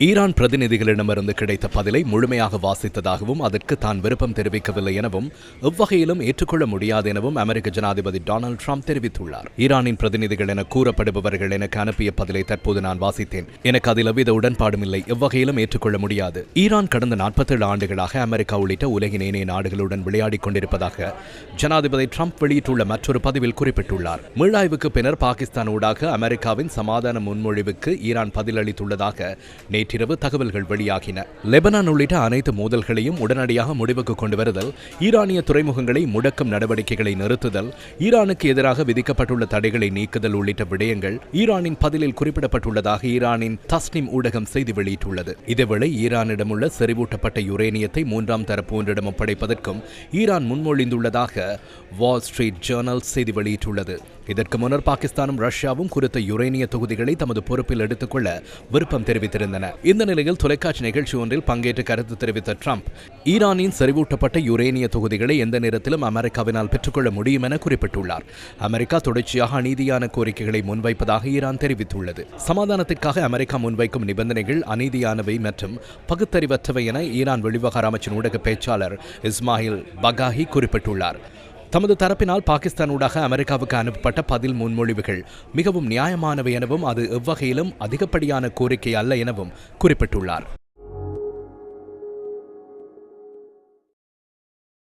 Iran பிரதிநிதிகளிடமிருந்து கிடைத்த பதிலை முழுமையாக வாசித்ததாகவும் அதற்கு தான் விருப்பம் தெரிவிக்கவில்லை எனவும் எவ்வகையிலும் ஏற்றுக்கொள்ள முடியாது எனவும் அமெரிக்க ஜனாதிபதி டொனால்டு டிரம்ப் தெரிவித்துள்ளார். ஈரானின் பிரதிநிதிகள் என கூறப்படுபவர்கள் எனக்கு அனுப்பிய பதிலை தற்போது நான் வாசித்தேன். எனக்கு அதில் எவ்வித உடன்பாடும் இல்லை, எவ்வகையிலும் ஏற்றுக்கொள்ள முடியாது. ஈரான் கடந்த 47 ஆண்டுகளாக அமெரிக்கா உள்ளிட்ட உலகின் ஏனைய நாடுகளுடன் விளையாடிக் கொண்டிருப்பதாக ஜனாதிபதி டிரம்ப் வெளியிட்டுள்ள மற்றொரு பதிவில் குறிப்பிட்டுள்ளார். மீளாய்வுக்கு பின்னர் பாகிஸ்தான் ஊடாக அமெரிக்காவின் சமாதான முன்மொழிவுக்கு ஈரான் பதிலளித்துள்ளதாக நேற்றிரவு தகவல்கள் வெளியாகின. லெபனான் உள்ளிட்ட அனைத்து மோதல்களையும் உடனடியாக முடிவுக்கு கொண்டு வருதல், ஈரானிய துறைமுகங்களை முடக்கும் நடவடிக்கைகளை நிறுத்துதல், ஈரானுக்கு எதிராக விதிக்கப்பட்டுள்ள தடைகளை நீக்குதல் உள்ளிட்ட விடயங்கள் ஈரானின் பதிலில் குறிப்பிடப்பட்டுள்ளதாக ஈரானின் தஸ்னிம் ஊடகம் செய்தி வெளியிட்டுள்ளது. இதேவேளை ஈரானிடமுள்ள செறிவூட்டப்பட்ட யுரேனியத்தை 3ஆம் தரப்பு ஒன்றிடம் ஒப்படைப்பதற்கும் ஈரான் முன்மொழிந்துள்ளதாக வால் ஸ்ட்ரீட் ஜேர்னல் செய்தி வெளியிட்டுள்ளது. இதற்கு முன்னர் பாகிஸ்தானும் ரஷ்யாவும் குறித்த யுரேனிய தொகுதிகளை தமது பொறுப்பில் எடுத்துக்கொள்ள விருப்பம் தெரிவித்திருந்தன. இந்த நிலையில் தொலைக்காட்சி நிகழ்ச்சி ஒன்றில் பங்கேற்று கருத்து தெரிவித்த டிரம்ப், ஈரானின் செறிவூட்டப்பட்ட யுரேனிய தொகுதிகளை எந்த நேரத்திலும் அமெரிக்காவினால் பெற்றுக்கொள்ள முடியும் என குறிப்பிட்டுள்ளார். அமெரிக்கா தொடர்ச்சியாக அநீதியான கோரிக்கைகளை முன்வைப்பதாக ஈரான் தெரிவித்துள்ளது. சமாதானத்திற்காக அமெரிக்கா முன்வைக்கும் நிபந்தனைகள் அநீதியானவை மற்றும் பகுத்தறிவற்றவை என ஈரான் வெளிவகார அமைச்சின் ஊடக பேச்சாளர் இஸ்மாயில் பகாஹி குறிப்பிட்டுள்ளார். தமது தரப்பினால் பாகிஸ்தான் ஊடாக அமெரிக்காவுக்கு அனுப்பப்பட்ட பதில் முன்மொழிவுகள் மிகவும் நியாயமானவை எனவும் அது எவ்வகையிலும் அதிகப்படியான கோரிக்கை அல்ல எனவும் குறிப்பிட்டுள்ளார்.